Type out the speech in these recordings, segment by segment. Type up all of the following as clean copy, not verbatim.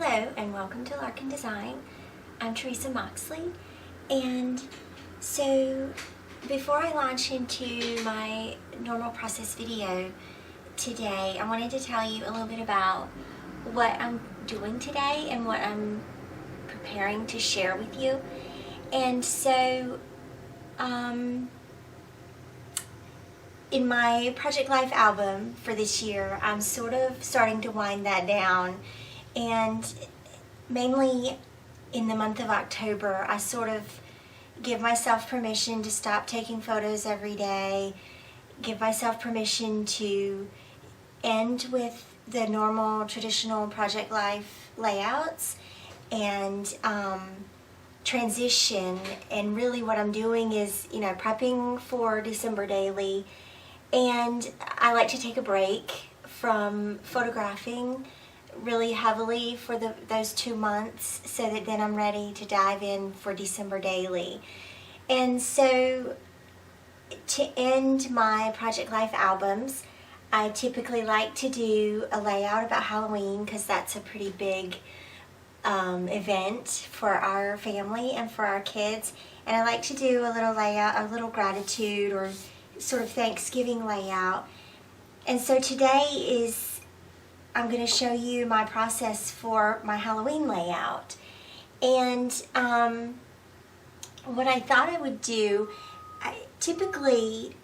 Hello and welcome to Larkin Design. I'm Theresa Moxley, and so before I launch into my normal process video today, I wanted to tell you a little bit about what I'm doing today and what I'm preparing to share with you. And so in my Project Life album for this year, I'm sort of starting to wind that down. And mainly in the month of October, I sort of give myself permission to stop taking photos every day, give myself permission to end with the normal traditional Project Life layouts and transition. And really what I'm doing is, prepping for December daily. And I like to take a break from photographing really heavily for those 2 months so that then I'm ready to dive in for December daily. And so to end my Project Life albums, I typically like to do a layout about Halloween because that's a pretty big event for our family and for our kids. And I like to do a little layout, a little gratitude or sort of Thanksgiving layout. And so today I'm going to show you my process for my Halloween layout. And what I thought I would do, typically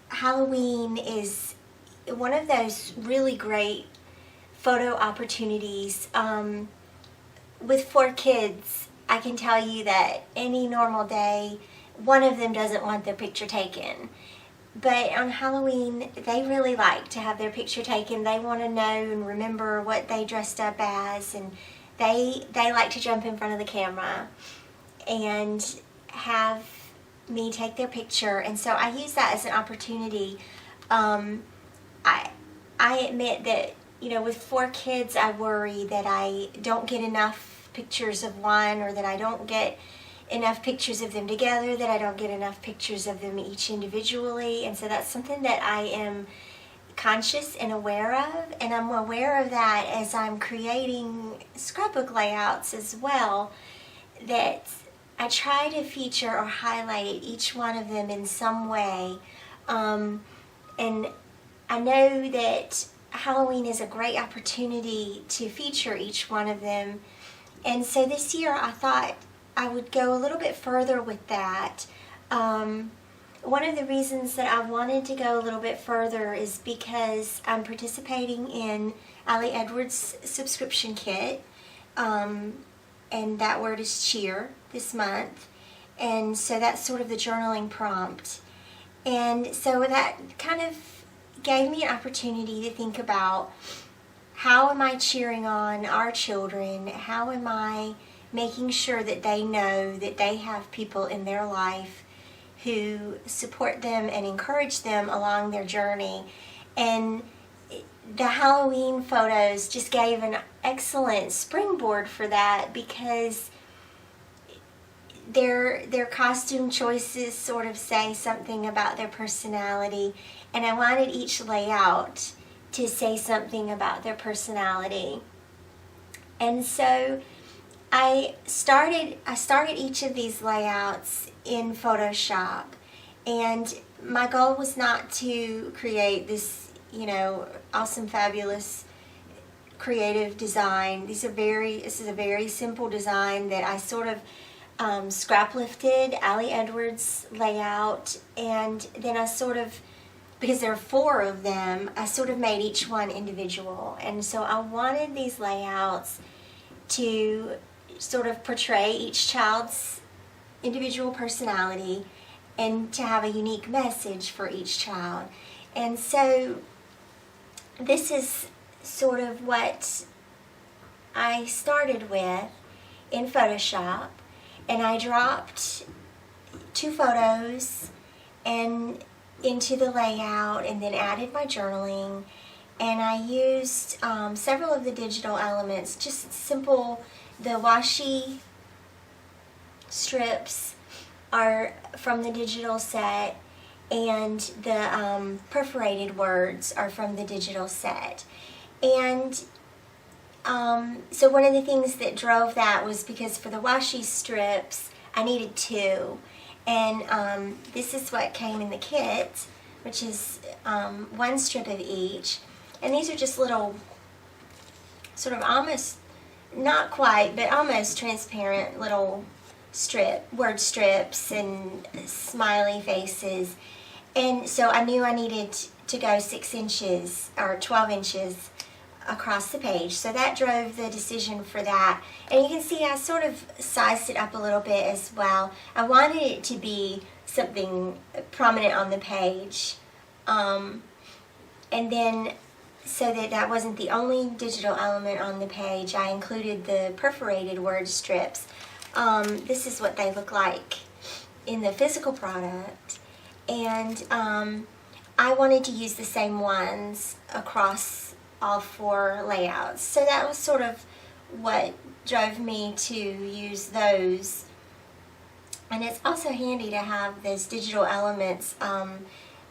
Halloween is one of those really great photo opportunities. With 4 kids, I can tell you that any normal day, one of them doesn't want their picture taken. But on Halloween, they really like to have their picture taken. They want to know and remember what they dressed up as, and they like to jump in front of the camera and have me take their picture. And so I use that as an opportunity. I admit that, with 4 kids, I worry that I don't get enough pictures of one, or that I don't get enough pictures of them together, that I don't get enough pictures of them each individually. And so that's something that I am conscious and aware of, and I'm aware of that as I'm creating scrapbook layouts as well, that I try to feature or highlight each one of them in some way. And I know that Halloween is a great opportunity to feature each one of them. And so this year I thought I would go a little bit further with that. One of the reasons that I wanted to go a little bit further is because I'm participating in Ali Edwards' subscription kit, and that word is cheer this month. And so that's sort of the journaling prompt. And so that kind of gave me an opportunity to think about, how am I cheering on our children? How am I making sure that they know that they have people in their life who support them and encourage them along their journey? And the Halloween photos just gave an excellent springboard for that, because their costume choices sort of say something about their personality, and I wanted each layout to say something about their personality. And so I started each of these layouts in Photoshop, and my goal was not to create this, awesome, fabulous, creative design. This is a very simple design that I sort of scrap lifted Ali Edwards' layout, and then I sort of, because there are 4 of them, I sort of made each one individual. And so I wanted these layouts to sort of portray each child's individual personality and to have a unique message for each child. And so this is sort of what I started with in Photoshop, and I dropped 2 photos and into the layout, and then added my journaling, and I used several of the digital elements, just simple. The washi strips are from the digital set, and the perforated words are from the digital set. And so one of the things that drove that was because for the washi strips, I needed 2. And this is what came in the kit, which is 1 strip of each. And these are just little, sort of almost, not quite, but almost transparent little word strips and smiley faces. And so I knew I needed to go 6 inches or 12 inches across the page. So that drove the decision for that. And you can see I sort of sized it up a little bit as well. I wanted it to be something prominent on the page. And then, so that wasn't the only digital element on the page, I included the perforated word strips. This is what they look like in the physical product. And I wanted to use the same ones across all 4 layouts. So that was sort of what drove me to use those. And it's also handy to have those digital elements.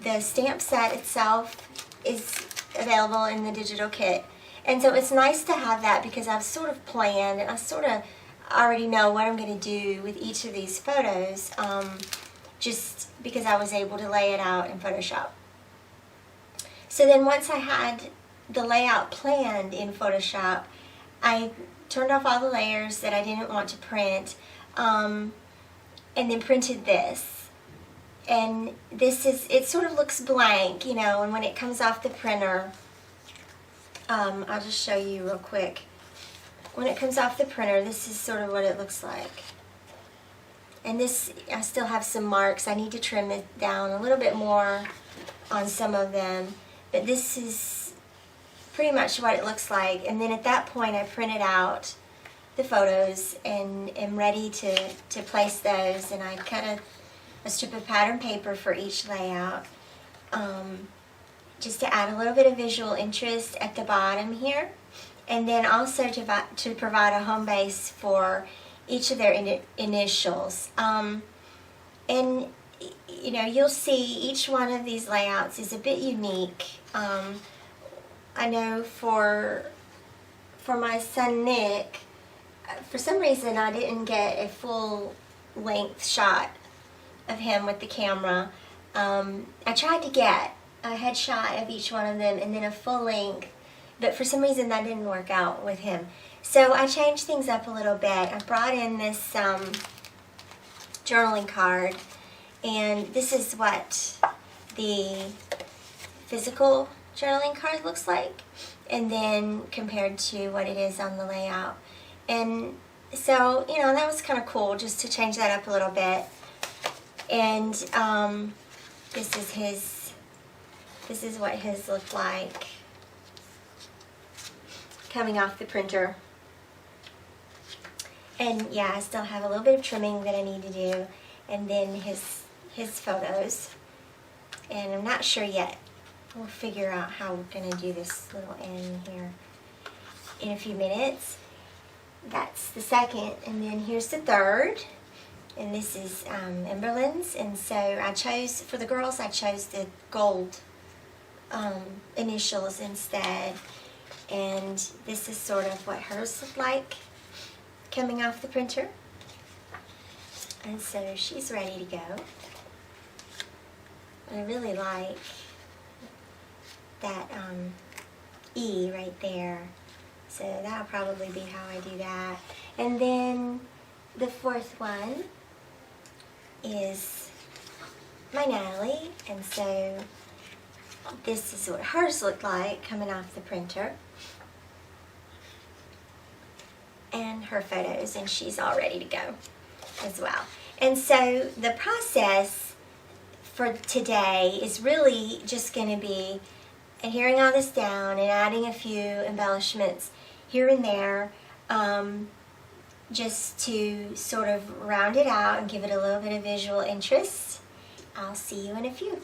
The stamp set itself is available in the digital kit. And so it's nice to have that because I've sort of planned and I sort of already know what I'm going to do with each of these photos, just because I was able to lay it out in Photoshop. So then once I had the layout planned in Photoshop, I turned off all the layers that I didn't want to print, and then printed this. And this is, it sort of looks blank, you know, and when it comes off the printer, I'll just show you real quick. When it comes off the printer, this is sort of what it looks like. And this, I still have some marks. I need to trim it down a little bit more on some of them. But this is pretty much what it looks like. And then at that point, I printed out the photos and am ready to place those. And I cut a strip of pattern paper for each layout, just to add a little bit of visual interest at the bottom here. And then also to provide a home base for each of their initials. And you know, you'll see each one of these layouts is a bit unique. I know for my son Nick, for some reason I didn't get a full length shot of him with the camera. I tried to get a headshot of each one of them and then a full length, but for some reason that didn't work out with him. So I changed things up a little bit. I brought in this journaling card, and this is what the physical journaling card looks like, and then compared to what it is on the layout. And so, you know, that was kind of cool just to change that up a little bit. And this is what his looked like coming off the printer. And yeah, I still have a little bit of trimming that I need to do, and then his photos. And I'm not sure yet. We'll figure out how we're going to do this little end here in a few minutes. That's the second, and then here's the third. And this is Emberlin's, and so I chose, for the girls, I chose the gold initials instead. And this is sort of what hers looked like coming off the printer. And so she's ready to go. I really like that E right there. So that'll probably be how I do that. And then the fourth one is my Natalie. And so this is what hers looked like coming off the printer. And her photos, and she's all ready to go as well. And so the process for today is really just going to be adhering all this down and adding a few embellishments here and there, just to sort of round it out and give it a little bit of visual interest. I'll see you in a few.